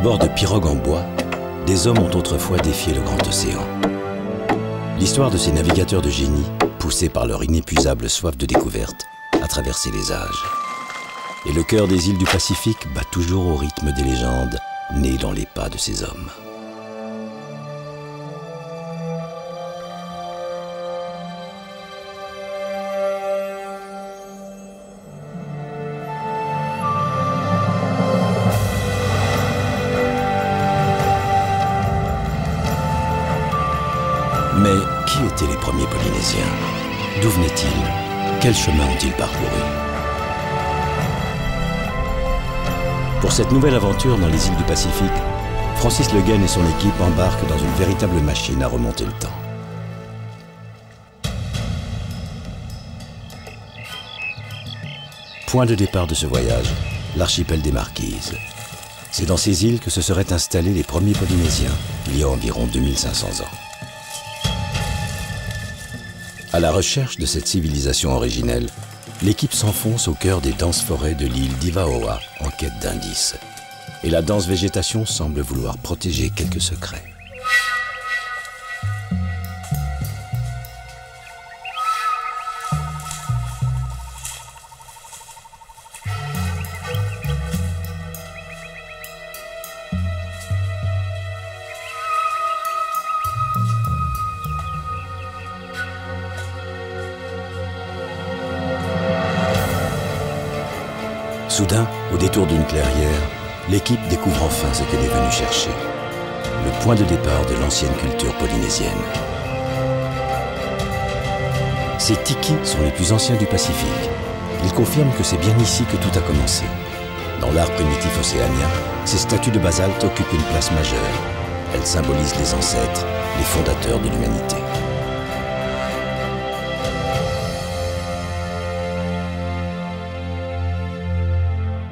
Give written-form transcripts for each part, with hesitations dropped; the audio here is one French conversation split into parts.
bord de pirogues en bois, des hommes ont autrefois défié le grand océan. L'histoire de ces navigateurs de génie, poussés par leur inépuisable soif de découverte, a traversé les âges. Et le cœur des îles du Pacifique bat toujours au rythme des légendes nées dans les pas de ces hommes. Mais qui étaient les premiers Polynésiens? D'où venaient-ils? Quel chemin ont-ils parcouru? Pour cette nouvelle aventure dans les îles du Pacifique, Francis Le Guesne et son équipe embarquent dans une véritable machine à remonter le temps. Point de départ de ce voyage, l'archipel des Marquises. C'est dans ces îles que se seraient installés les premiers Polynésiens, il y a environ 2500 ans. À la recherche de cette civilisation originelle, l'équipe s'enfonce au cœur des denses forêts de l'île d'Ivaoa en quête d'indices. Et la dense végétation semble vouloir protéger quelques secrets. Soudain, au détour d'une clairière, l'équipe découvre enfin ce qu'elle est venue chercher. Le point de départ de l'ancienne culture polynésienne. Ces tikis sont les plus anciens du Pacifique. Ils confirment que c'est bien ici que tout a commencé. Dans l'art primitif océanien, ces statues de basalte occupent une place majeure. Elles symbolisent les ancêtres, les fondateurs de l'humanité.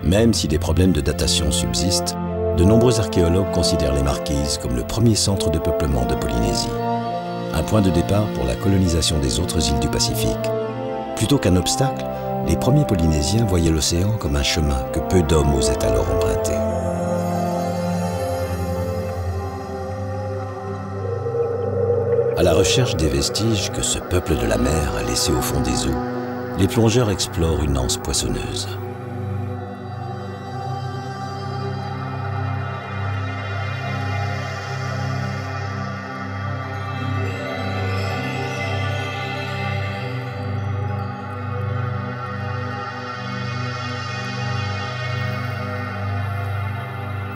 Même si des problèmes de datation subsistent, de nombreux archéologues considèrent les Marquises comme le premier centre de peuplement de Polynésie. Un point de départ pour la colonisation des autres îles du Pacifique. Plutôt qu'un obstacle, les premiers Polynésiens voyaient l'océan comme un chemin que peu d'hommes osaient alors emprunter. À la recherche des vestiges que ce peuple de la mer a laissés au fond des eaux, les plongeurs explorent une anse poissonneuse.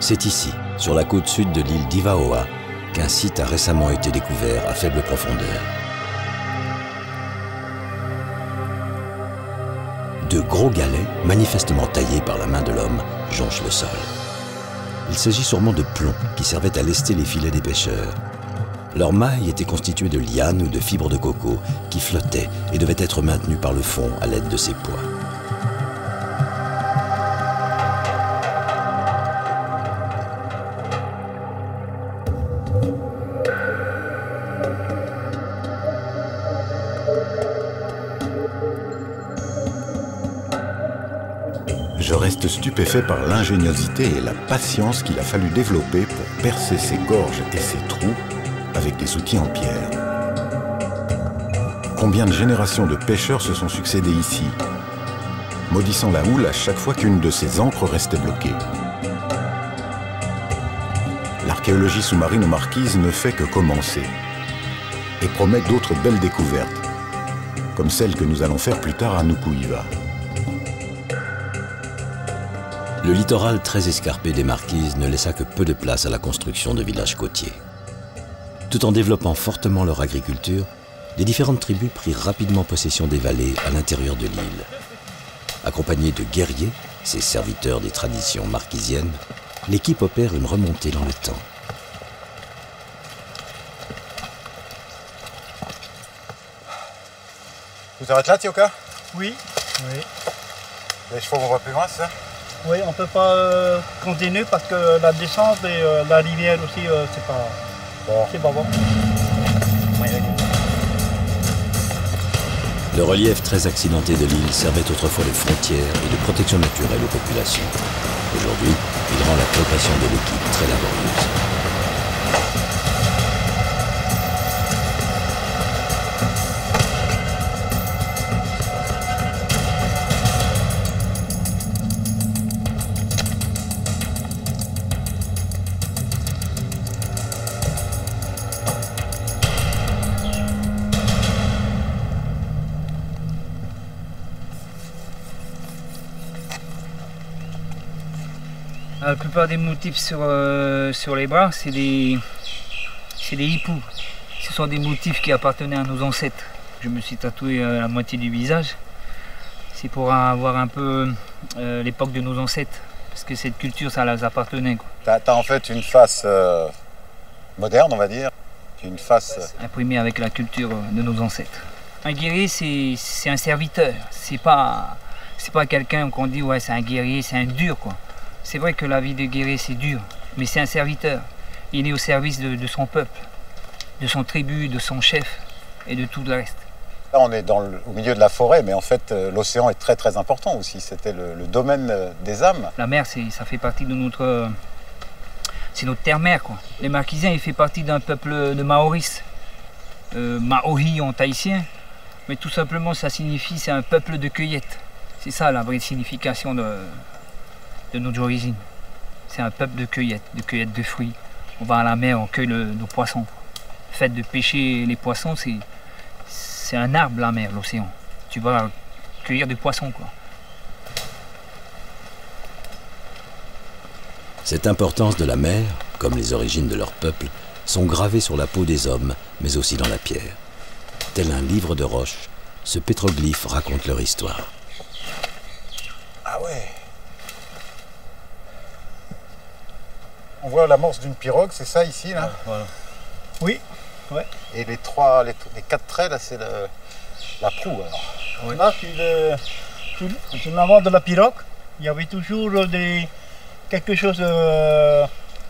C'est ici, sur la côte sud de l'île d'Ivaoa, qu'un site a récemment été découvert à faible profondeur. De gros galets, manifestement taillés par la main de l'homme, jonchent le sol. Il s'agit sûrement de plomb qui servaient à lester les filets des pêcheurs. Leurs mailles étaient constituées de lianes ou de fibres de coco qui flottaient et devaient être maintenues par le fond à l'aide de ces poids. Je reste stupéfait par l'ingéniosité et la patience qu'il a fallu développer pour percer ces gorges et ces trous avec des outils en pierre. Combien de générations de pêcheurs se sont succédés ici, maudissant la houle à chaque fois qu'une de ces ancres restait bloquée. L'archéologie sous-marine aux Marquises ne fait que commencer et promet d'autres belles découvertes, comme celle que nous allons faire plus tard à Nuku'iva. Le littoral très escarpé des Marquises ne laissa que peu de place à la construction de villages côtiers. Tout en développant fortement leur agriculture, les différentes tribus prirent rapidement possession des vallées à l'intérieur de l'île. Accompagnés de guerriers, ces serviteurs des traditions marquisiennes, l'équipe opère une remontée dans le temps. Vous arrêtez là, Tioka? Oui. Oui. Les chevaux vont pas plus loin, c'est ça? Oui, on ne peut pas continuer parce que la descente et la rivière aussi, c'est pas bon. C'est pas bon. Le relief très accidenté de l'île servait autrefois de frontière et de protection naturelle aux populations. Aujourd'hui, Il rend la progression de l'équipe très laborieuse. La plupart des motifs sur les bras, c'est des hipoux. Ce sont des motifs qui appartenaient à nos ancêtres. Je me suis tatoué la moitié du visage. C'est pour avoir un peu l'époque de nos ancêtres. Parce que cette culture, ça leur appartenait. T'as en fait une face moderne, on va dire. Une face... imprimée avec la culture de nos ancêtres. Un guerrier, c'est un serviteur. C'est pas quelqu'un qu'on dit, ouais, c'est un guerrier, c'est un dur, quoi. C'est vrai que la vie de guerrier, c'est dur, mais c'est un serviteur. Il est au service de son peuple, de son tribu, de son chef et de tout le reste. Là, on est au milieu de la forêt, mais en fait, l'océan est très très important aussi. C'était le domaine des âmes. La mer, ça fait partie de notre... c'est notre terre-mère, quoi. Les Marquisiens, ils font partie d'un peuple de Maoris. Maori en tahitien, mais tout simplement, ça signifie c'est un peuple de cueillette. C'est ça la vraie signification de notre origine. C'est un peuple de cueillette de fruits. On va à la mer, on cueille nos poissons. Le fait de pêcher les poissons, c'est un arbre, la mer, l'océan. Tu vas cueillir des poissons, quoi. Cette importance de la mer, comme les origines de leur peuple, sont gravées sur la peau des hommes, mais aussi dans la pierre. Tel un livre de roche, ce pétroglyphe raconte leur histoire. Ah ouais. On voit l'amorce d'une pirogue, c'est ça ici, là? Voilà. Oui, ouais. Et les 4 traits, là, c'est la proue, alors. Oui. Là, sur l'avant de la pirogue, il y avait toujours quelque chose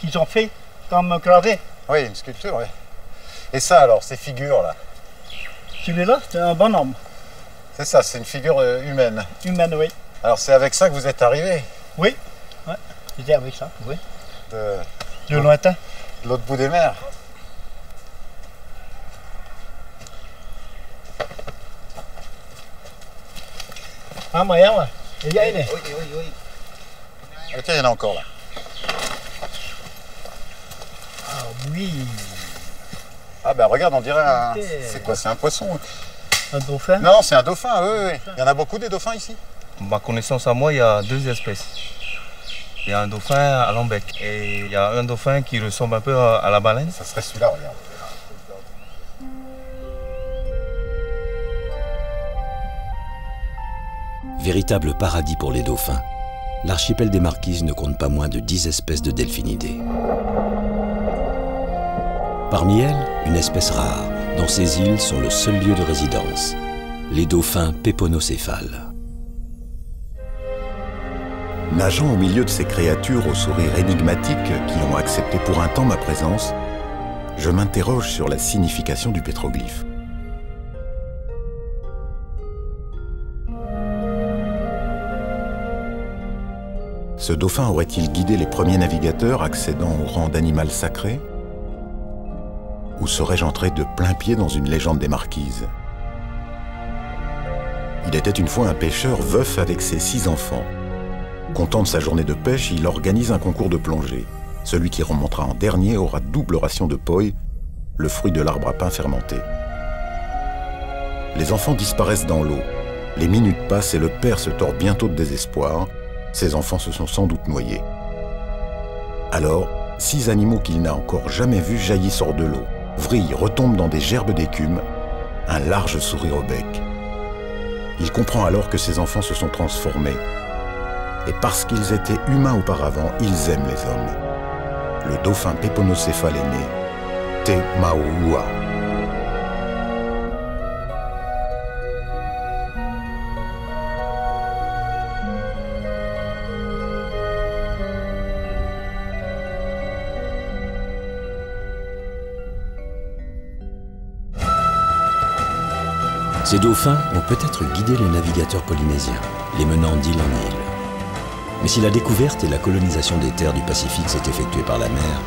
qu'ils ont fait comme gravé. Oui, une sculpture, oui. Et ça, alors, ces figures-là? Celui-là, c'est un bonhomme. C'est ça, c'est une figure humaine. Humaine, oui. Alors, c'est avec ça que vous êtes arrivé? Oui, ouais. C'était avec ça, oui. De lointain. De l'autre bout des mers. Ah, moyen, ouais. Il y a une. Oui. Ok, il y en a encore là. Ah oui. Ah ben regarde, on dirait un... C'est quoi, c'est un poisson? Un dauphin? Non, c'est un dauphin, oui. Il y en a beaucoup des dauphins ici? Ma connaissance à moi, il y a 2 espèces. Il y a un dauphin à Lambec et il y a un dauphin qui ressemble un peu à la baleine. Ça serait celui-là, regarde. Véritable paradis pour les dauphins, l'archipel des Marquises ne compte pas moins de 10 espèces de delphinidés. Parmi elles, une espèce rare, dont ces îles sont le seul lieu de résidence, les dauphins péponocéphales. Nageant au milieu de ces créatures au sourire énigmatique qui ont accepté pour un temps ma présence, je m'interroge sur la signification du pétroglyphe. Ce dauphin aurait-il guidé les premiers navigateurs accédant au rang d'animal sacré? Ou serais-je entré de plein pied dans une légende des Marquises? Il était une fois un pêcheur veuf avec ses 6 enfants. Content de sa journée de pêche, il organise un concours de plongée. Celui qui remontera en dernier aura double ration de poi, le fruit de l'arbre à pain fermenté. Les enfants disparaissent dans l'eau. Les minutes passent et le père se tord bientôt de désespoir. Ses enfants se sont sans doute noyés. Alors, 6 animaux qu'il n'a encore jamais vus jaillissent hors de l'eau, vrillent, retombent dans des gerbes d'écume, un large sourire au bec. Il comprend alors que ses enfants se sont transformés. Et parce qu'ils étaient humains auparavant, ils aiment les hommes. Le dauphin péponocéphale est né, Te Maoua. Ces dauphins ont peut-être guidé les navigateurs polynésiens, les menant d'île en île. Mais si la découverte et la colonisation des terres du Pacifique s'est effectuée par la mer,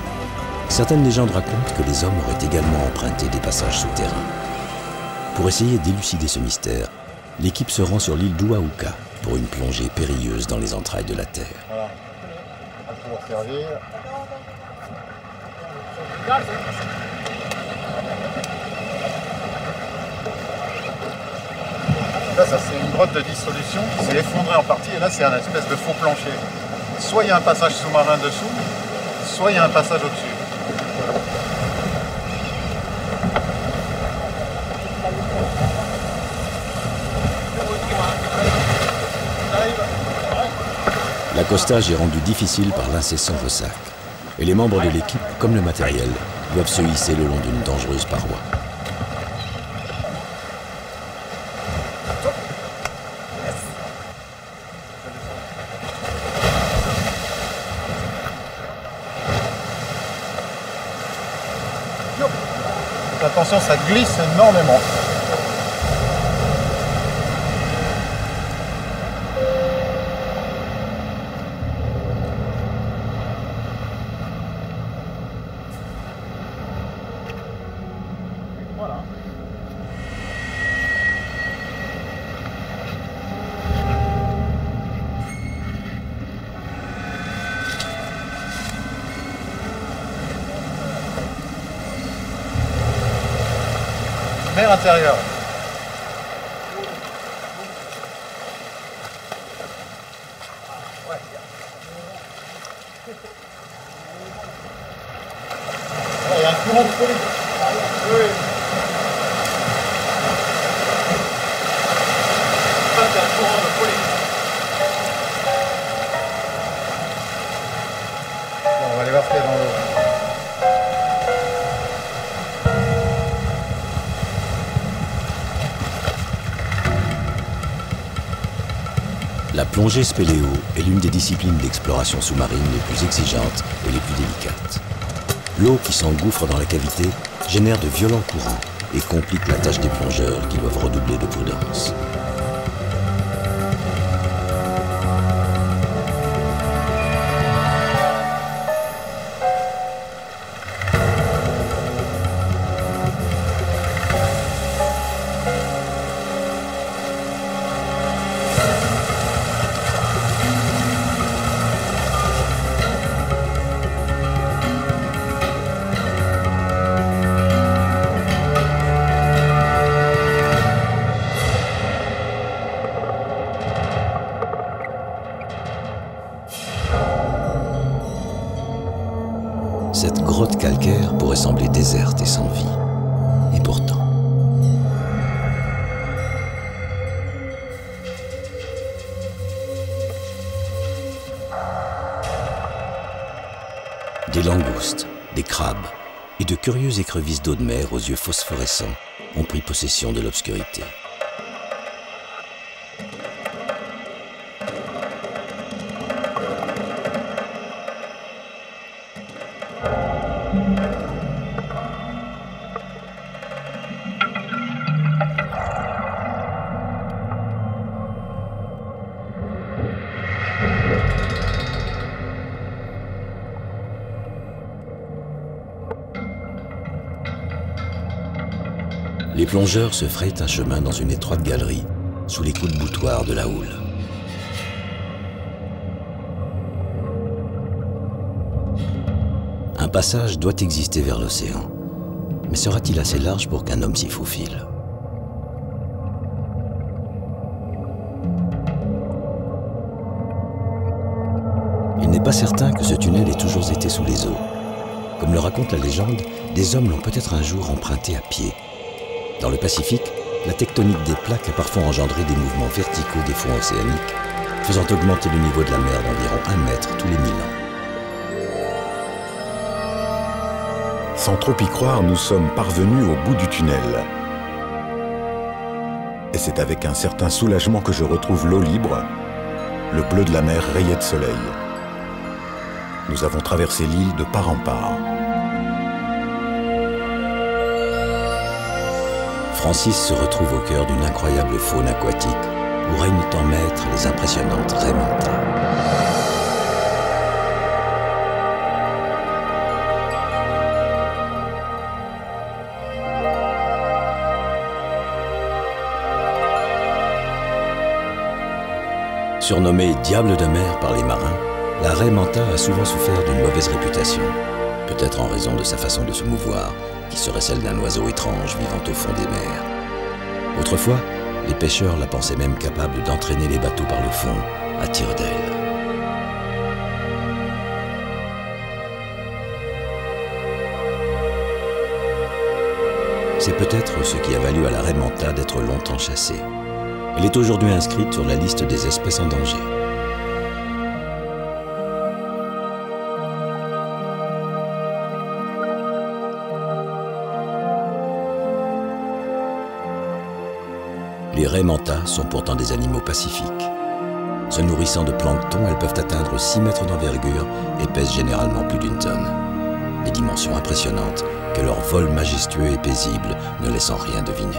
certaines légendes racontent que les hommes auraient également emprunté des passages souterrains. Pour essayer d'élucider ce mystère, l'équipe se rend sur l'île d'Oahuka pour une plongée périlleuse dans les entrailles de la Terre. Voilà. À pouvoir servir. Là, ça c'est une grotte de dissolution qui s'est effondrée en partie et là c'est un espèce de faux plancher. Soit il y a un passage sous-marin dessous, soit il y a un passage au-dessus. L'accostage est rendu difficile par l'incessant ressac. Et les membres de l'équipe, comme le matériel, doivent se hisser le long d'une dangereuse paroi. Attention, ça glisse énormément. Voilà. Mer intérieure. Il y a un courant de folie. Oui. Ça, c'est un courant de folie. Bon, on va aller voir ce qu'il y a dans l'eau. La plongée spéléo est l'une des disciplines d'exploration sous-marine les plus exigeantes et les plus délicates. L'eau qui s'engouffre dans la cavité génère de violents courants et complique la tâche des plongeurs qui doivent redoubler de prudence. Cette grotte calcaire pourrait sembler déserte et sans vie. Et pourtant... Des langoustes, des crabes et de curieuses écrevisses d'eau de mer aux yeux phosphorescents ont pris possession de l'obscurité. Les plongeurs se frayent un chemin dans une étroite galerie, sous les coups de boutoir de la houle. Un passage doit exister vers l'océan, mais sera-t-il assez large pour qu'un homme s'y faufile? Il n'est pas certain que ce tunnel ait toujours été sous les eaux. Comme le raconte la légende, des hommes l'ont peut-être un jour emprunté à pied. Dans le Pacifique, la tectonique des plaques a parfois engendré des mouvements verticaux des fonds océaniques, faisant augmenter le niveau de la mer d'environ 1 mètre tous les 1000 ans. Sans trop y croire, nous sommes parvenus au bout du tunnel. Et c'est avec un certain soulagement que je retrouve l'eau libre, le bleu de la mer rayé de soleil. Nous avons traversé l'île de part en part. Francis se retrouve au cœur d'une incroyable faune aquatique où règnent en maître les impressionnantes raies montées. Surnommée diable de mer par les marins, la raie manta a souvent souffert d'une mauvaise réputation, peut-être en raison de sa façon de se mouvoir, qui serait celle d'un oiseau étrange vivant au fond des mers. Autrefois, les pêcheurs la pensaient même capable d'entraîner les bateaux par le fond, à tire d'aile. C'est peut-être ce qui a valu à la raie manta d'être longtemps chassée. Elle est aujourd'hui inscrite sur la liste des espèces en danger. Les raies manta sont pourtant des animaux pacifiques. Se nourrissant de plancton, elles peuvent atteindre 6 mètres d'envergure et pèsent généralement plus d'1 tonne. Des dimensions impressionnantes que leur vol majestueux et paisible ne laisse en rien deviner.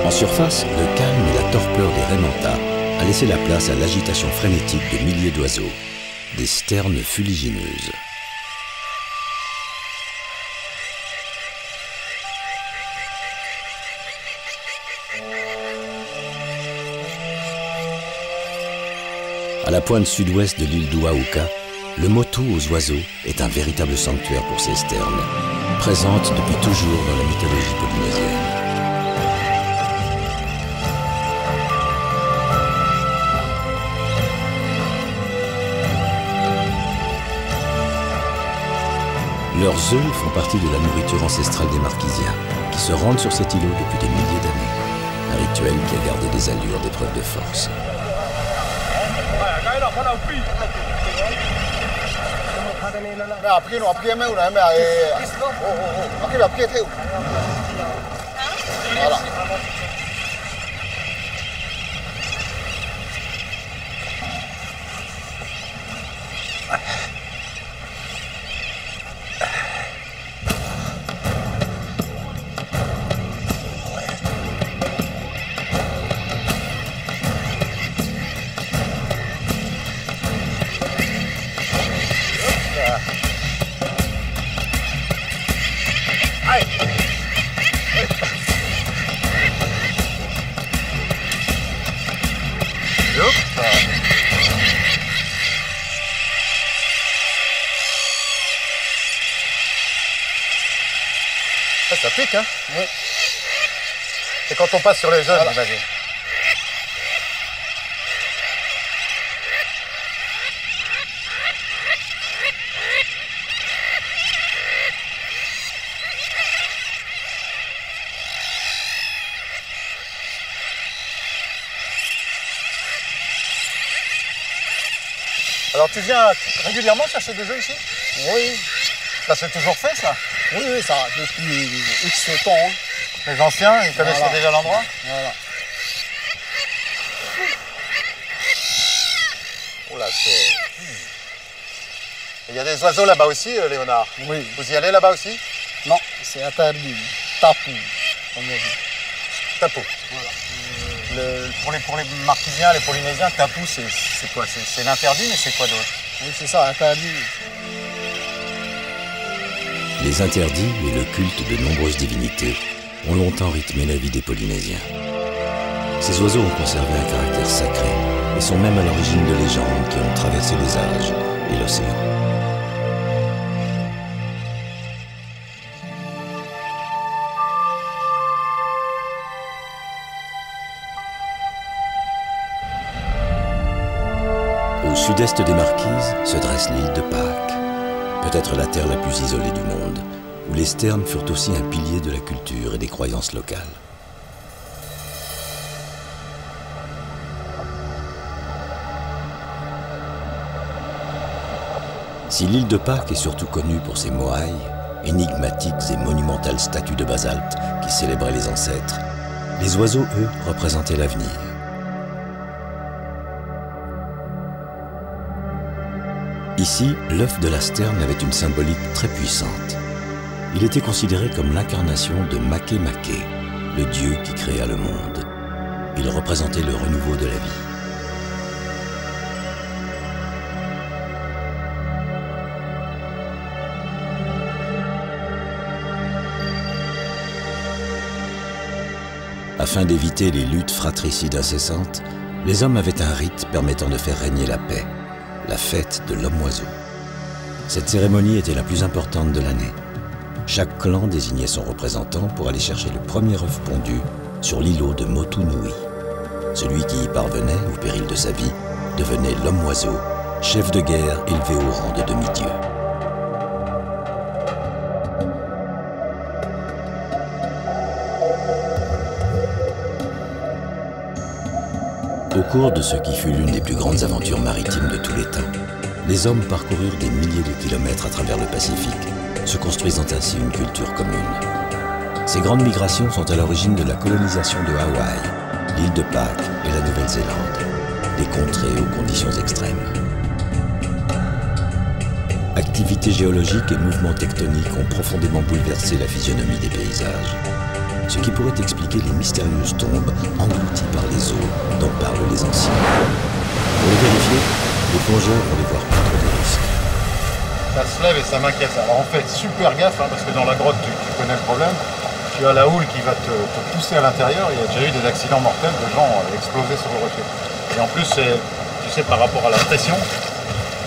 En surface, le calme et la torpeur des raies manta a laissé la place à l'agitation frénétique de milliers d'oiseaux, des sternes fuligineuses. À la pointe sud-ouest de l'île d'Oahuka, le motu aux oiseaux est un véritable sanctuaire pour ces sternes, présente depuis toujours dans la mythologie polynésienne. Leurs œufs font partie de la nourriture ancestrale des Marquisiens, qui se rendent sur cet îlot depuis des milliers d'années. Un rituel qui a gardé des allures d'épreuve de force. Ça pique, hein? Oui. C'est quand on passe sur les jeunes, voilà. J'imagine. Alors tu viens régulièrement chercher des œufs ici? Oui. Ça s'est toujours fait, ça? Oui, oui, ça, depuis X temps. Hein. Les anciens, ils connaissaient voilà. Déjà l'endroit? Voilà. Oh là, c'est... Il y a des oiseaux là-bas aussi, Léonard? Oui. Vous y allez là-bas aussi? Non, c'est interdit. Tapu, comme on dit. Tapu. Voilà. Pour les Marquisiens, les Polynésiens, tapu, c'est quoi? C'est l'interdit, mais c'est quoi d'autre? Oui, c'est ça, interdit. Les interdits et le culte de nombreuses divinités ont longtemps rythmé la vie des Polynésiens. Ces oiseaux ont conservé un caractère sacré et sont même à l'origine de légendes qui ont traversé les âges et l'océan. Au sud-est des Marquises se dresse l'île de Pâques, peut-être la terre la plus isolée du monde, où les sternes furent aussi un pilier de la culture et des croyances locales. Si l'île de Pâques est surtout connue pour ses moailles, énigmatiques et monumentales statues de basalte qui célébraient les ancêtres, les oiseaux, eux, représentaient l'avenir. Ici, l'œuf de la sterne avait une symbolique très puissante. Il était considéré comme l'incarnation de Makemake, le dieu qui créa le monde. Il représentait le renouveau de la vie. Afin d'éviter les luttes fratricides incessantes, les hommes avaient un rite permettant de faire régner la paix, la fête de l'homme-oiseau. Cette cérémonie était la plus importante de l'année. Chaque clan désignait son représentant pour aller chercher le premier œuf pondu sur l'îlot de Motunui. Celui qui y parvenait, au péril de sa vie, devenait l'homme-oiseau, chef de guerre élevé au rang de demi-dieu. Au cours de ce qui fut l'une des plus grandes aventures maritimes de tous les temps, les hommes parcoururent des milliers de kilomètres à travers le Pacifique, se construisant ainsi une culture commune. Ces grandes migrations sont à l'origine de la colonisation de Hawaï, l'île de Pâques et la Nouvelle-Zélande, des contrées aux conditions extrêmes. Activités géologiques et mouvements tectoniques ont profondément bouleversé la physionomie des paysages, ce qui pourrait expliquer les mystérieuses tombes englouties par les eaux dont parlent les anciens. Pour les vérifier, les plongeurs vont les voir prendre des risques. Ça se lève et ça m'inquiète. Alors en fait, super gaffe, parce que dans la grotte, tu connais le problème. Tu as la houle qui va te pousser à l'intérieur. Il y a déjà eu des accidents mortels de gens explosés sur le rocher. Et en plus, tu sais, par rapport à la pression,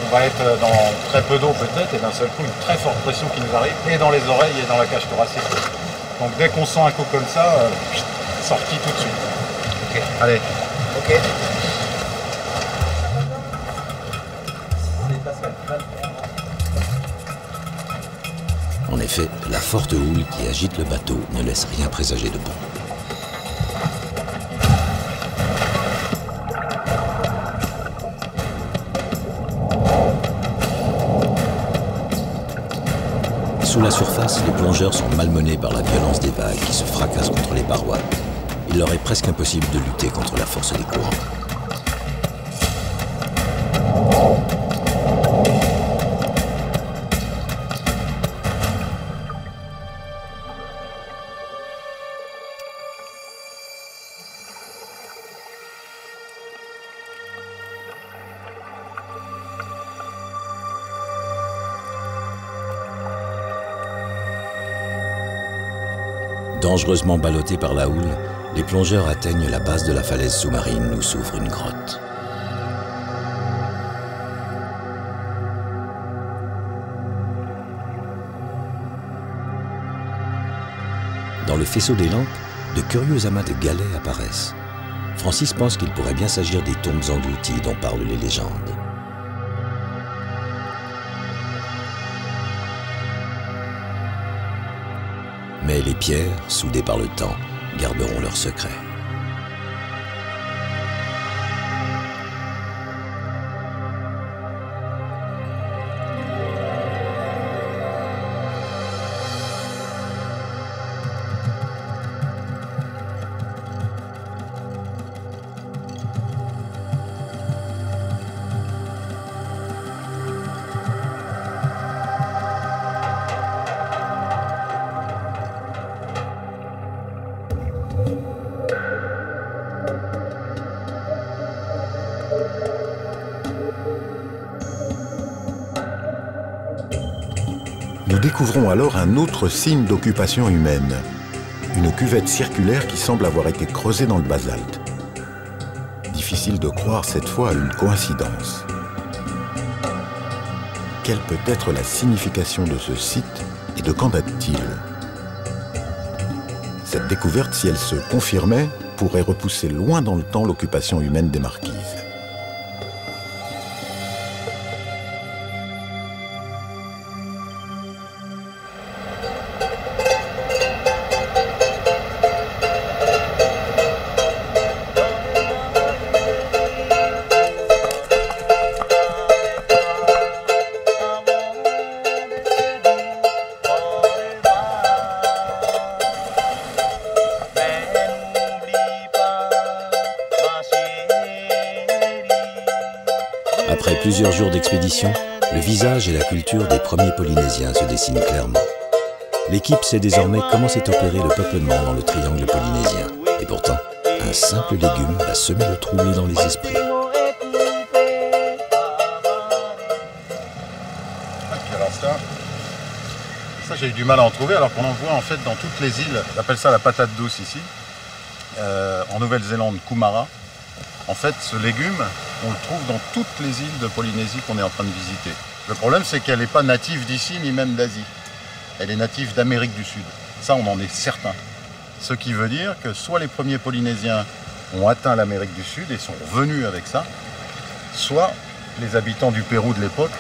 on va être dans très peu d'eau peut-être, et d'un seul coup, une très forte pression qui nous arrive, et dans les oreilles et dans la cage thoracique. Donc dès qu'on sent un coup comme ça, sortie tout de suite. Ok. Allez. Ok. En effet, la forte houle qui agite le bateau ne laisse rien présager de bon. Sous la surface, les plongeurs sont malmenés par la violence des vagues qui se fracassent contre les parois. Il leur est presque impossible de lutter contre la force des courants. Dangereusement ballottés par la houle, les plongeurs atteignent la base de la falaise sous-marine où s'ouvre une grotte. Dans le faisceau des lampes, de curieux amas de galets apparaissent. Francis pense qu'il pourrait bien s'agir des tombes englouties dont parlent les légendes. Mais les pierres, soudées par le temps, garderont leur secret. Nous découvrons alors un autre signe d'occupation humaine, une cuvette circulaire qui semble avoir été creusée dans le basalte. Difficile de croire cette fois à une coïncidence. Quelle peut être la signification de ce site et de quand date-t-il? Cette découverte, si elle se confirmait, pourrait repousser loin dans le temps l'occupation humaine des Marquises. plusieurs jours d'expédition, le visage et la culture des premiers Polynésiens se dessinent clairement. L'équipe sait désormais comment s'est opéré le peuplement dans le triangle polynésien. Et pourtant, un simple légume va semer le trouble dans les esprits. Ça, j'ai eu du mal à en trouver, alors qu'on en voit en fait dans toutes les îles. On appelle ça la patate douce ici. En Nouvelle-Zélande, Kumara. En fait, ce légume, on le trouve dans toutes les îles de Polynésie qu'on est en train de visiter. Le problème, c'est qu'elle n'est pas native d'ici, ni même d'Asie. Elle est native d'Amérique du Sud. Ça, on en est certain. Ce qui veut dire que soit les premiers Polynésiens ont atteint l'Amérique du Sud et sont revenus avec ça, soit les habitants du Pérou de l'époque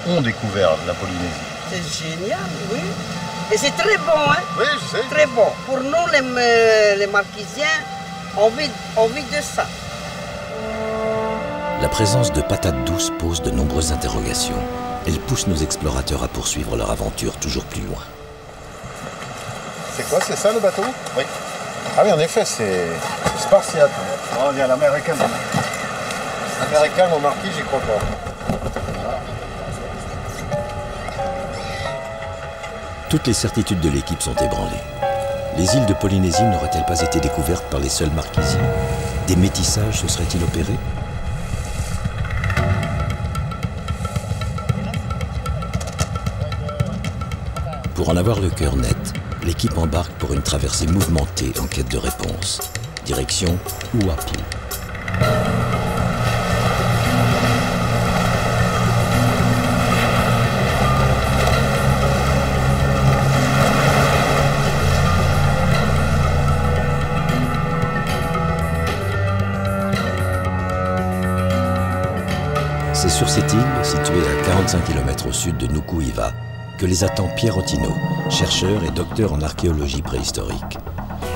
ont découvert la Polynésie. C'est génial, oui. Et c'est très bon, hein? Oui, je sais. Très bon. Pour nous, les Marquisiens, on vit de ça. La présence de patates douces pose de nombreuses interrogations. Elle pousse nos explorateurs à poursuivre leur aventure toujours plus loin. C'est quoi, c'est ça le bateau? Oui. Ah oui, en effet, c'est spartiate. On dit à l'américaine. Américain au marquis, j'y crois pas. Toutes les certitudes de l'équipe sont ébranlées. Les îles de Polynésie n'auraient-elles pas été découvertes par les seuls Marquisiens? Des métissages se seraient-ils opérés? Pour en avoir le cœur net, l'équipe embarque pour une traversée mouvementée en quête de réponses. Direction Uapu. C'est sur cette île, située à 45 km au sud de Nuku-Hiva, que les attend Pierre Ottino, chercheur et docteur en archéologie préhistorique.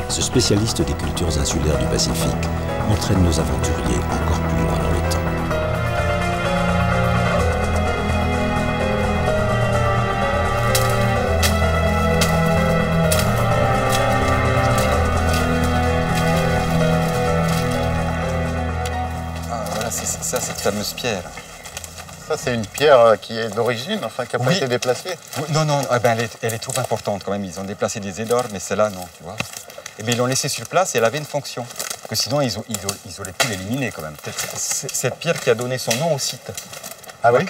Ce spécialiste des cultures insulaires du Pacifique entraîne nos aventuriers encore plus loin dans le temps. Ah, voilà, c'est ça, cette fameuse pierre. Ça, c'est une pierre qui est d'origine, enfin, qui n'a pas été déplacée. Oui, non, non, eh ben, elle est trop importante quand même. Ils ont déplacé des édores, mais celle-là, non, tu vois. Et bien, ils l'ont laissée sur place et elle avait une fonction. Parce que sinon, ils auraient pu l'éliminer quand même. C'est cette pierre qui a donné son nom au site. Ah oui?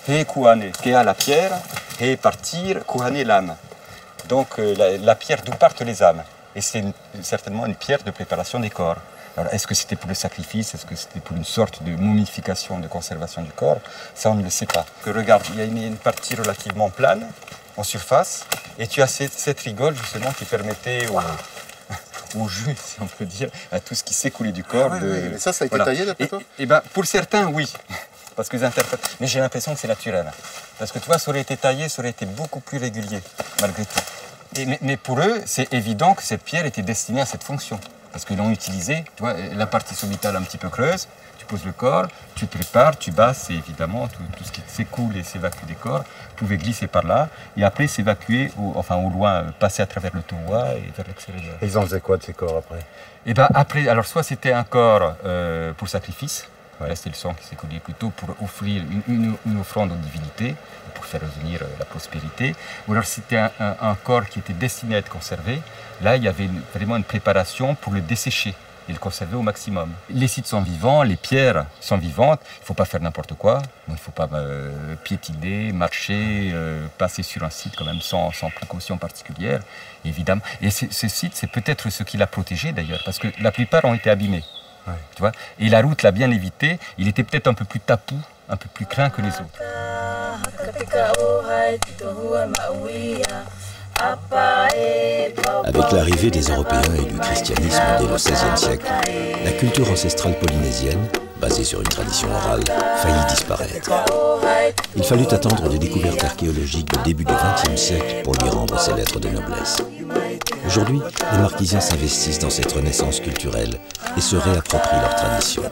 He Kuhane, Kea la pierre, He partir, Kuhane l'âme. Donc, la pierre d'où partent les âmes. Et c'est certainement une pierre de préparation des corps. Alors, est-ce que c'était pour le sacrifice? Est-ce que c'était pour une sorte de momification, de conservation du corps? Ça, on ne le sait pas. Regarde, il y a une partie relativement plane, en surface, et tu as cette rigole, justement, qui permettait au jus, si on peut dire, à tout ce qui s'écoulait du corps. Ah oui, mais ça a été taillé, d'après toi? Eh ben, pour certains, oui. Parce que interprètent. Mais j'ai l'impression que c'est naturel. Parce que tu vois, ça aurait été taillé, ça aurait été beaucoup plus régulier, malgré tout. Mais pour eux, c'est évident que cette pierre était destinée à cette fonction. Parce qu'ils l'ont utilisée, tu vois, la partie sorbitale un petit peu creuse, tu poses le corps, tu prépares, tu basses, et évidemment, tout ce qui s'écoule et s'évacue des corps pouvait glisser par là, et après s'évacuer, au loin, passer à travers le toit et vers l'extérieur. Et ils en faisaient quoi de ces corps après? Et bien après, alors soit c'était un corps pour sacrifice, là c'était le sang qui s'écoulait plutôt pour offrir une offrande aux divinités, pour faire revenir la prospérité, ou alors c'était un corps qui était destiné à être conservé. Là, il y avait vraiment une préparation pour le dessécher et le conserver au maximum. Les sites sont vivants, les pierres sont vivantes, il ne faut pas faire n'importe quoi, il ne faut pas piétiner, marcher, passer sur un site quand même sans précaution particulière, évidemment. Et ce site, c'est peut-être ce qui l'a protégé d'ailleurs, parce que la plupart ont été abîmés. Ouais. Tu vois, et la route l'a bien évité, il était peut-être un peu plus tapou, un peu plus craint que les autres. Avec l'arrivée des Européens et du christianisme dès le XVIe siècle, la culture ancestrale polynésienne, basée sur une tradition orale, faillit disparaître. Il fallut attendre les découvertes archéologiques du début du XXe siècle pour lui rendre ses lettres de noblesse. Aujourd'hui, les Marquisiens s'investissent dans cette renaissance culturelle et se réapproprient leurs traditions.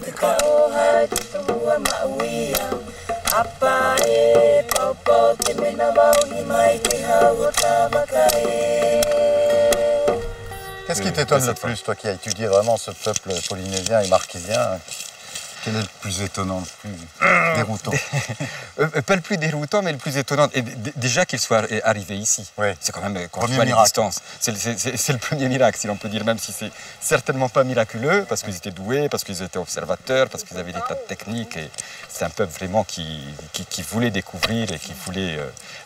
Qu'est-ce qui t'étonne le plus, toi qui as étudié vraiment ce peuple polynésien et marquisien? Quel est le plus étonnant, le plus déroutant? Pas le plus déroutant, mais le plus étonnant. Et déjà qu'il soit arrivé ici. Oui. C'est quand même, quand Premier tu vois les miracle. distances, c'est le premier miracle, si l'on peut dire, même si c'est certainement pas miraculeux, parce qu'ils étaient doués, parce qu'ils étaient observateurs, parce qu'ils avaient des tas de techniques. Et c'est un peuple vraiment qui voulait découvrir et qui voulait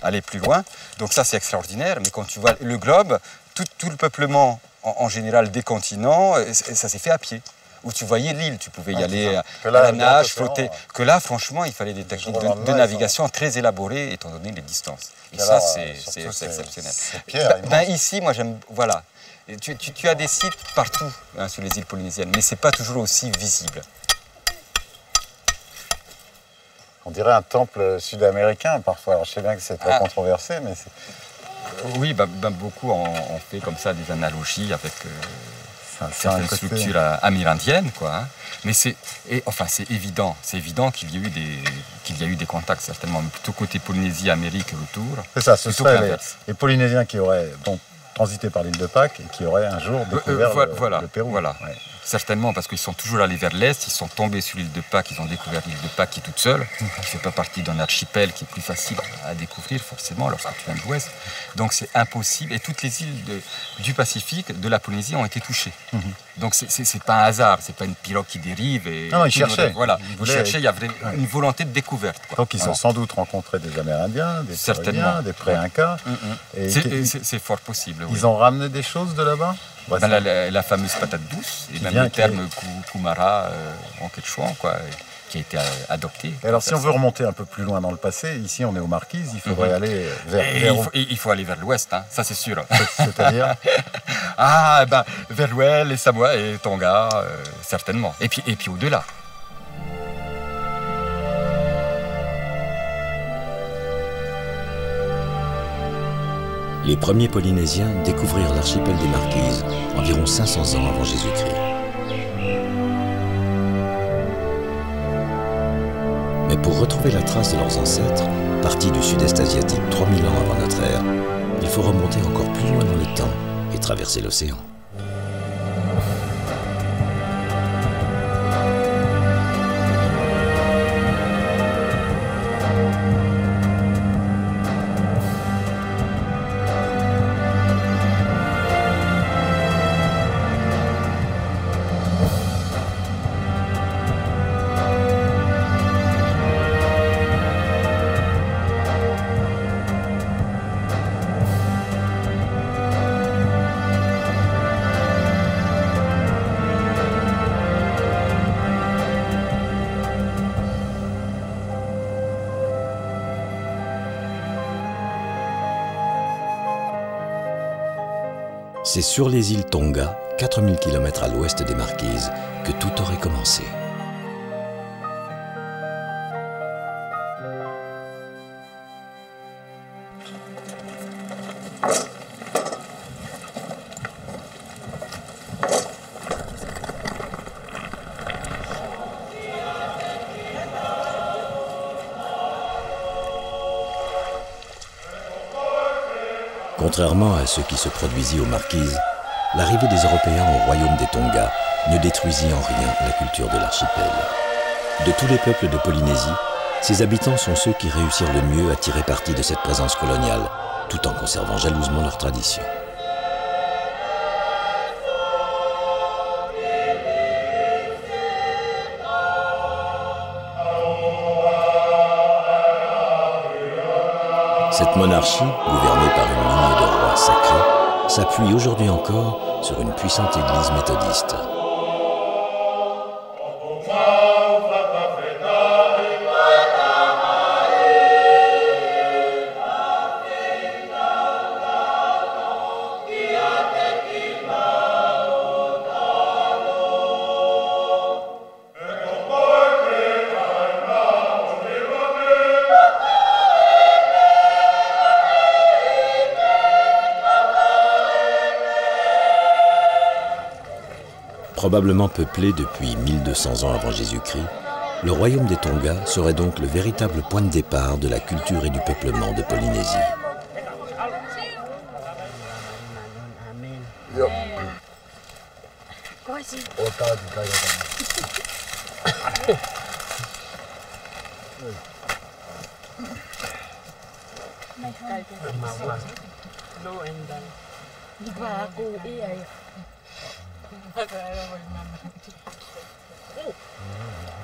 aller plus loin. Donc ça, c'est extraordinaire. Mais quand tu vois le globe, tout le peuplement, en général, des continents, ça s'est fait à pied. Où tu voyais l'île, tu pouvais y aller à la nage, flotter. Que là, franchement, il fallait des techniques de navigation très élaborées, étant donné les distances. Et ça, c'est exceptionnel. Ici, moi, j'aime... Voilà. Et tu as des sites partout hein, sur les îles polynésiennes, mais ce n'est pas toujours aussi visible. On dirait un temple sud-américain, parfois. Alors, je sais bien que c'est très controversé, mais c'est... Oui, beaucoup ont fait comme ça des analogies avec... certaines structures amérindiennes, quoi. Hein. Mais c'est évident qu'il y a eu des contacts, certainement, mais plutôt côté Polynésie, Amérique autour. C'est ça, ce seraient les Polynésiens qui auraient donc transité par l'île de Pâques et qui auraient un jour découvert le Pérou. Voilà. Ouais. Certainement, parce qu'ils sont toujours allés vers l'est, ils sont tombés sur l'île de Pâques, ils ont découvert l'île de Pâques qui est toute seule, qui ne fait pas partie d'un archipel qui est plus facile à découvrir, forcément, lorsque tu viens de l'ouest. Donc c'est impossible. Et toutes les îles du Pacifique, de la Polynésie, ont été touchées. Donc c'est pas un hasard, c'est pas une pirogue qui dérive. Et non, ils cherchaient. Voilà, ils cherchaient, il y avait une volonté de découverte. Quoi. Donc ils ont sans doute rencontré des Amérindiens, des Péruviens, des pré-Incas. C'est fort possible. Ils ont ramené des choses de là-bas? La fameuse patate douce, et même le terme kumara en quechua, quoi, qui a été adopté. Et alors, si on veut remonter un peu plus loin dans le passé, ici on est aux Marquises, il faudrait aller vers il faut aller vers l'ouest, hein, ça c'est sûr. C'est-à-dire vers l'ouest, les Samoa et Tonga, certainement. Et puis au-delà. Les premiers Polynésiens découvrirent l'archipel des Marquises environ 500 ans avant Jésus-Christ. Mais pour retrouver la trace de leurs ancêtres, partis du sud-est asiatique 3000 ans avant notre ère, il faut remonter encore plus loin dans le temps et traverser l'océan. C'est sur les îles Tonga, 4000 km à l'ouest des Marquises, que tout aurait commencé. Contrairement à ce qui se produisit aux Marquises, l'arrivée des Européens au royaume des Tonga ne détruisit en rien la culture de l'archipel. De tous les peuples de Polynésie, ses habitants sont ceux qui réussirent le mieux à tirer parti de cette présence coloniale, tout en conservant jalousement leurs traditions. Cette monarchie, gouvernée par une lignée de rois sacrés, s'appuie aujourd'hui encore sur une puissante église méthodiste. Probablement peuplé depuis 1200 ans avant Jésus-Christ, le royaume des Tonga serait donc le véritable point de départ de la culture et du peuplement de Polynésie.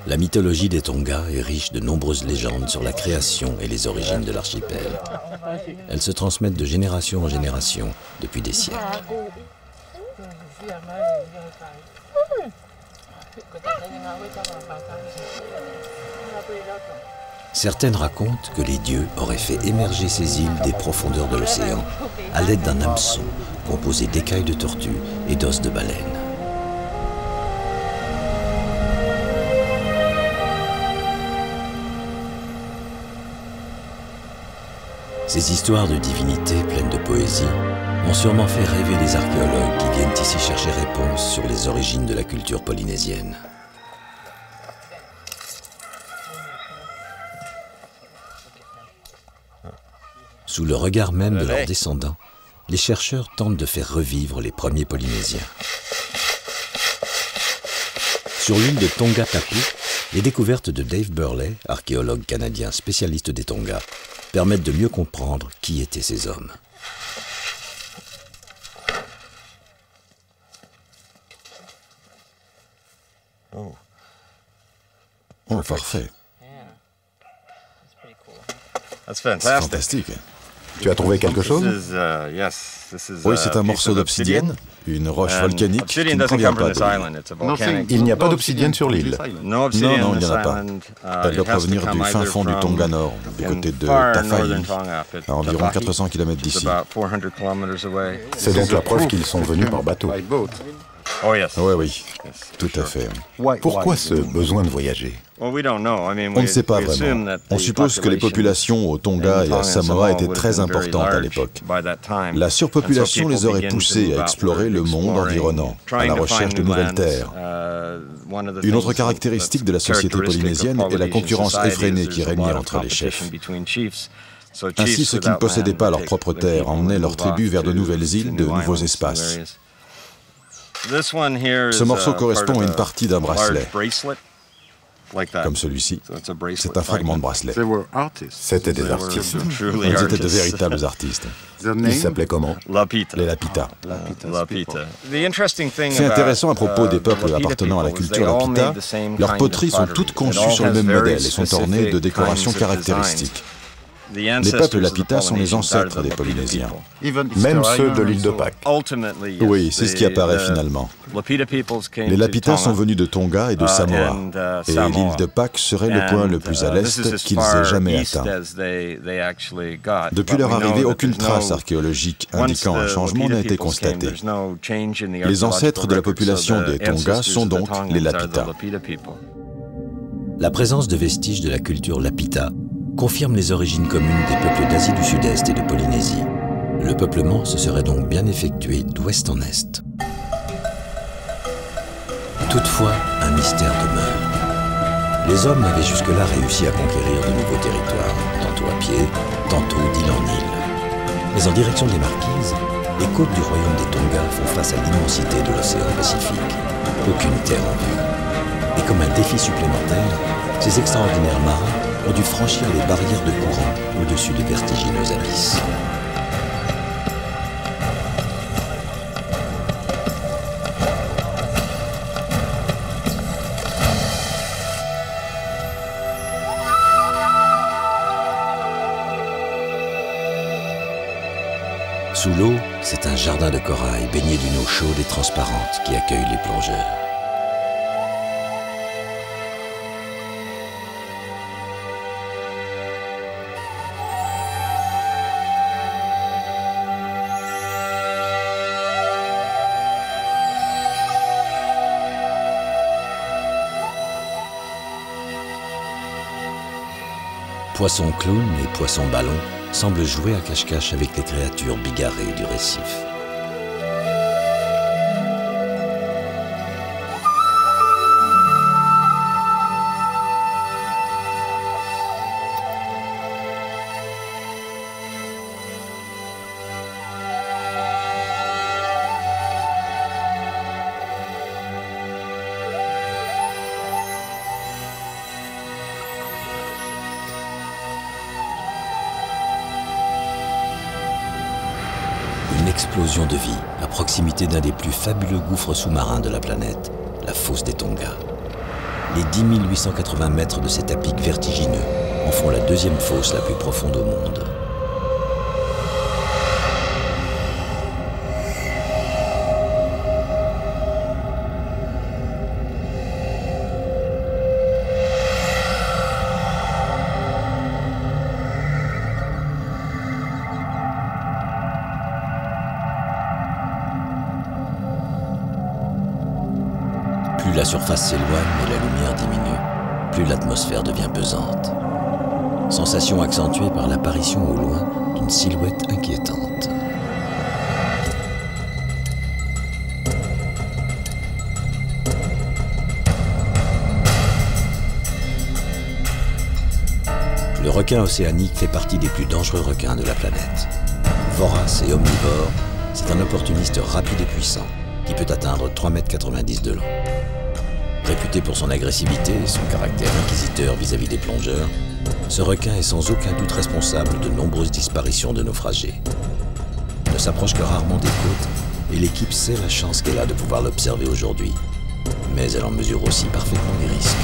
La mythologie des Tonga est riche de nombreuses légendes sur la création et les origines de l'archipel. Elles se transmettent de génération en génération depuis des siècles. Certaines racontent que les dieux auraient fait émerger ces îles des profondeurs de l'océan à l'aide d'un hameçon composé d'écailles de tortue et d'os de baleine. Ces histoires de divinités pleines de poésie ont sûrement fait rêver les archéologues qui viennent ici chercher réponse sur les origines de la culture polynésienne. Sous le regard même de leurs descendants, les chercheurs tentent de faire revivre les premiers Polynésiens. Sur l'île de Tonga Tapu, les découvertes de Dave Burley, archéologue canadien spécialiste des Tonga, permettent de mieux comprendre qui étaient ces hommes. Oh, parfait. C'est fantastique. Tu as trouvé quelque chose? Oui, c'est un morceau d'obsidienne, une roche volcanique qui ne provient pas de l'île. Il n'y a pas d'obsidienne sur l'île. Non, il n'y en a pas. Elle doit provenir du fin fond du Tonga Nord, du côté de Tafai, à environ 400 km d'ici. C'est donc la preuve qu'ils sont venus par bateau. Oui, tout à fait. Pourquoi ce besoin de voyager? On ne sait pas vraiment. On suppose que les populations au Tonga et à Samoa étaient très importantes à l'époque. La surpopulation les aurait poussés à explorer le monde environnant, à la recherche de nouvelles terres. Une autre caractéristique de la société polynésienne est la concurrence effrénée qui régnait entre les chefs. Ainsi, ceux qui ne possédaient pas leur propre terre emmenaient leurs tribus vers de nouvelles îles, de nouveaux espaces. Ce morceau correspond à une partie d'un bracelet, comme celui-ci. C'est un fragment de bracelet. C'était des artistes. Ils étaient de véritables artistes. Ils s'appelaient comment? Les Lapita. C'est intéressant à propos des peuples appartenant à la culture Lapita. Leurs poteries sont toutes conçues sur le même modèle et sont ornées de décorations caractéristiques. Les peuples Lapita sont les ancêtres des Polynésiens, même ceux de l'île de Pâques. Oui, c'est ce qui apparaît finalement. Les Lapita sont venus de Tonga et de Samoa, et l'île de Pâques serait le point le plus à l'est qu'ils aient jamais atteint. Depuis leur arrivée, aucune trace archéologique indiquant un changement n'a été constatée. Les ancêtres de la population des Tonga sont donc les Lapita. La présence de vestiges de la culture Lapita confirme les origines communes des peuples d'Asie du Sud-Est et de Polynésie. Le peuplement se serait donc bien effectué d'ouest en est. Toutefois, un mystère demeure. Les hommes avaient jusque-là réussi à conquérir de nouveaux territoires, tantôt à pied, tantôt d'île en île. Mais en direction des Marquises, les côtes du royaume des Tonga font face à l'immensité de l'océan Pacifique. Aucune terre en vue. Et comme un défi supplémentaire, ces extraordinaires marins ont dû franchir les barrières de courant au-dessus des vertigineux abysses. Sous l'eau, c'est un jardin de corail baigné d'une eau chaude et transparente qui accueille les plongeurs. Poissons clown et poissons ballon semblent jouer à cache-cache avec les créatures bigarrées du récif. explosion de vie à proximité d'un des plus fabuleux gouffres sous-marins de la planète, la fosse des Tonga. Les 10 880 mètres de cet à pic vertigineux en font la deuxième fosse la plus profonde au monde. Plus la surface s'éloigne et la lumière diminue, plus l'atmosphère devient pesante. Sensation accentuée par l'apparition au loin d'une silhouette inquiétante. Le requin océanique fait partie des plus dangereux requins de la planète. Vorace et omnivore, c'est un opportuniste rapide et puissant qui peut atteindre 3,90 m de long. Réputé pour son agressivité et son caractère inquisiteur vis-à-vis des plongeurs, ce requin est sans aucun doute responsable de nombreuses disparitions de naufragés. Il ne s'approche que rarement des côtes et l'équipe sait la chance qu'elle a de pouvoir l'observer aujourd'hui. Mais elle en mesure aussi parfaitement les risques.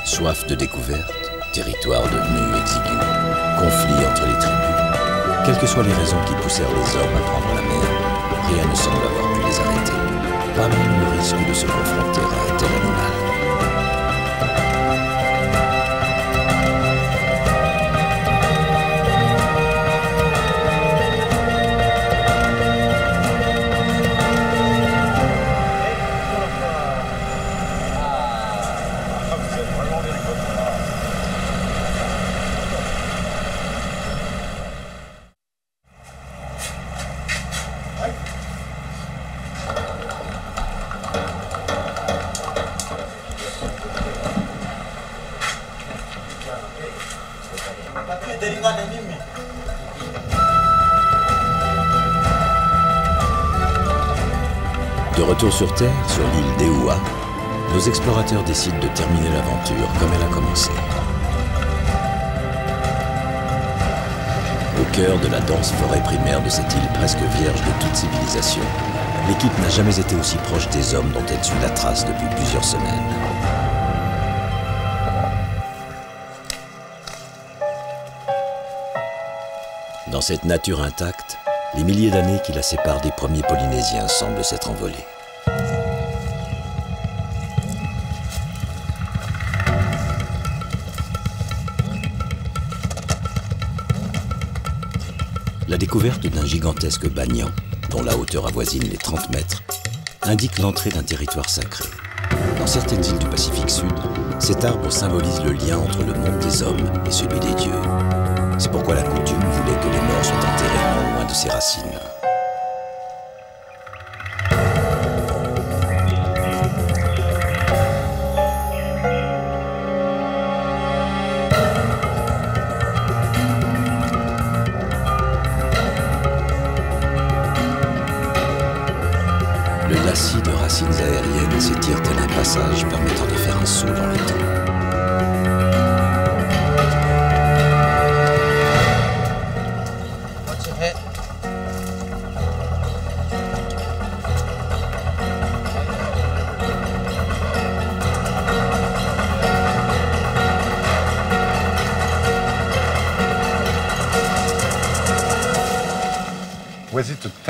Soif de découverte, territoire devenu exigu, conflit entre les tribus. Quelles que soient les raisons qui poussèrent les hommes à prendre la mer, rien ne semble avoir pu les arrêter. Pas même le risque de se confronter à un tel animal. De retour sur Terre, sur l'île d'Eua, nos explorateurs décident de terminer l'aventure comme elle a commencé. Au cœur de la dense forêt primaire de cette île presque vierge de toute civilisation, l'équipe n'a jamais été aussi proche des hommes dont elle suit la trace depuis plusieurs semaines. Dans cette nature intacte, les milliers d'années qui la séparent des premiers Polynésiens semblent s'être envolés. La découverte d'un gigantesque banyan, dont la hauteur avoisine les 30 mètres, indique l'entrée d'un territoire sacré. Dans certaines îles du Pacifique Sud, cet arbre symbolise le lien entre le monde des hommes et celui des dieux. C'est pourquoi la coutume voulait que les morts soient enterrés non loin de ses racines. Le lacis de racines aériennes s'étire tel un passage permettant de faire un saut dans le temps.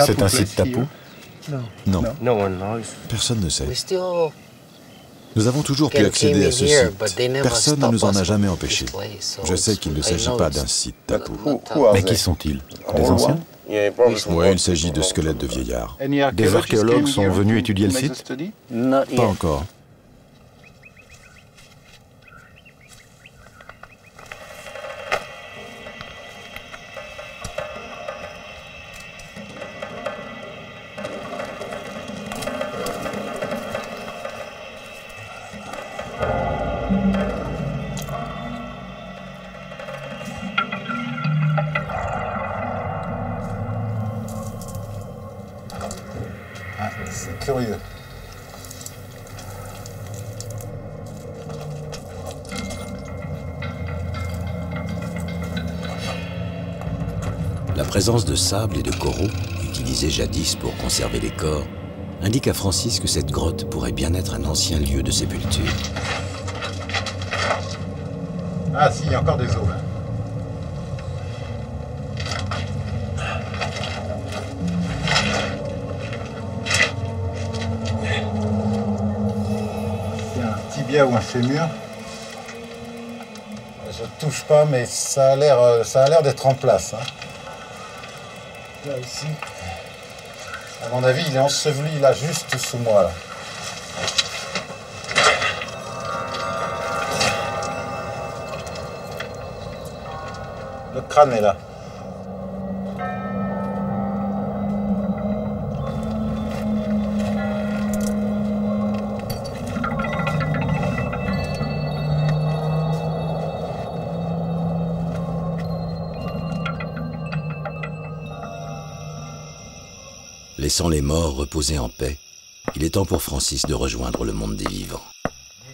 C'est un site tapu? Non. Personne ne sait. Nous avons toujours pu accéder à ce site. Personne ne nous en a jamais empêchés. Je sais qu'il ne s'agit pas d'un site tapu. Mais qui sont-ils? Des anciens? Oui, il s'agit de squelettes de vieillards. Des archéologues sont venus étudier le site? Pas encore. C'est curieux. présence de sable et de coraux, utilisés jadis pour conserver les corps, indique à Francis que cette grotte pourrait bien être un ancien lieu de sépulture. Ah si, il y a encore des os là. C'est un tibia ou un fémur. Je touche pas, mais ça a l'air d'être en place. Hein. Là ici, à mon avis, il est enseveli là, juste sous moi là. Le crâne est là. Laissant les morts reposer en paix, il est temps pour Francis de rejoindre le monde des vivants.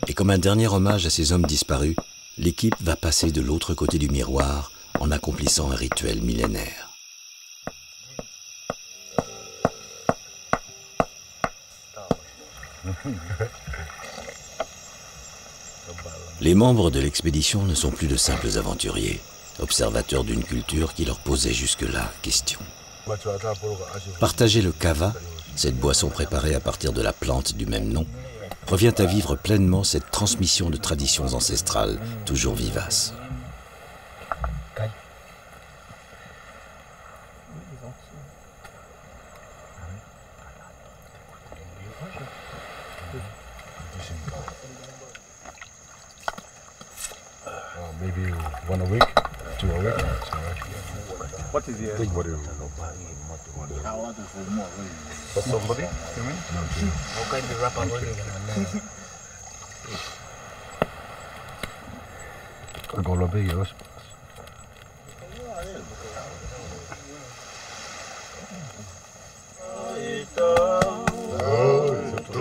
Et comme un dernier hommage à ces hommes disparus, l'équipe va passer de l'autre côté du miroir en accomplissant un rituel millénaire. Les membres de l'expédition ne sont plus de simples aventuriers, observateurs d'une culture qui leur posait jusque-là question. Partager le kava, cette boisson préparée à partir de la plante du même nom, revient à vivre pleinement cette transmission de traditions ancestrales toujours vivaces. Maybe 1 a week, 2 a week. What is the think what is for somebody? You mean? Okay, the rapper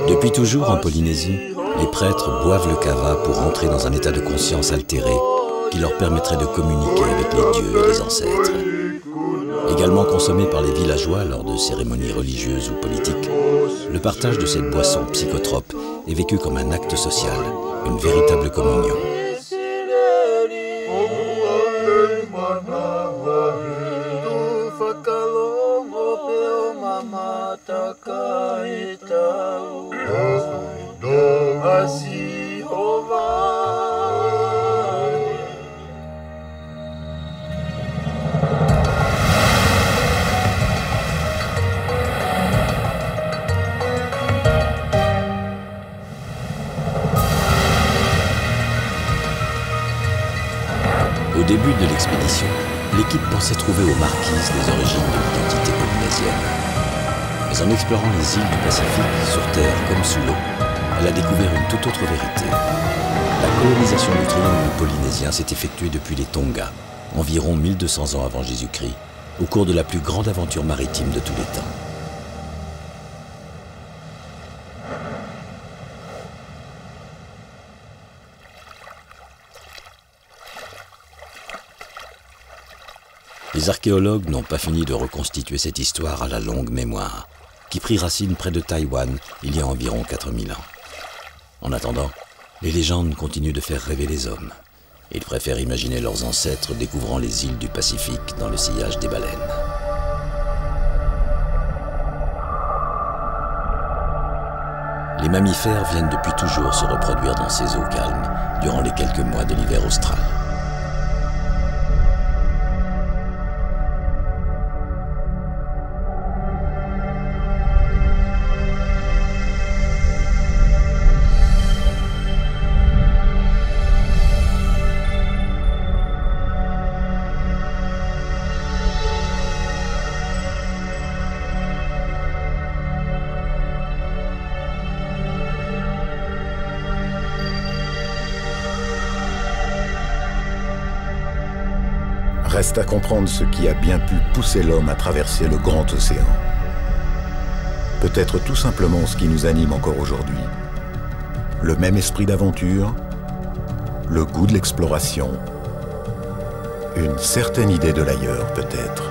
Depuis toujours en Polynésie, les prêtres boivent le kava pour entrer dans un état de conscience altéré qui leur permettrait de communiquer avec les dieux et les ancêtres. Également consommé par les villageois lors de cérémonies religieuses ou politiques, le partage de cette boisson psychotrope est vécu comme un acte social, une véritable communion. Au début de l'expédition, l'équipe pensait trouver aux marquises les origines de l'identité polynésienne. Mais en explorant les îles du Pacifique, sur Terre comme sous l'eau, elle a découvert une toute autre vérité. La colonisation du triangle polynésien s'est effectuée depuis les Tonga, environ 1200 ans avant Jésus-Christ, au cours de la plus grande aventure maritime de tous les temps. Les archéologues n'ont pas fini de reconstituer cette histoire à la longue mémoire, qui prit racine près de Taïwan il y a environ 4000 ans. En attendant, les légendes continuent de faire rêver les hommes. Ils préfèrent imaginer leurs ancêtres découvrant les îles du Pacifique dans le sillage des baleines. Les mammifères viennent depuis toujours se reproduire dans ces eaux calmes durant les quelques mois de l'hiver austral. Reste à comprendre ce qui a bien pu pousser l'homme à traverser le grand océan. Peut-être tout simplement ce qui nous anime encore aujourd'hui. Le même esprit d'aventure, le goût de l'exploration, une certaine idée de l'ailleurs peut-être.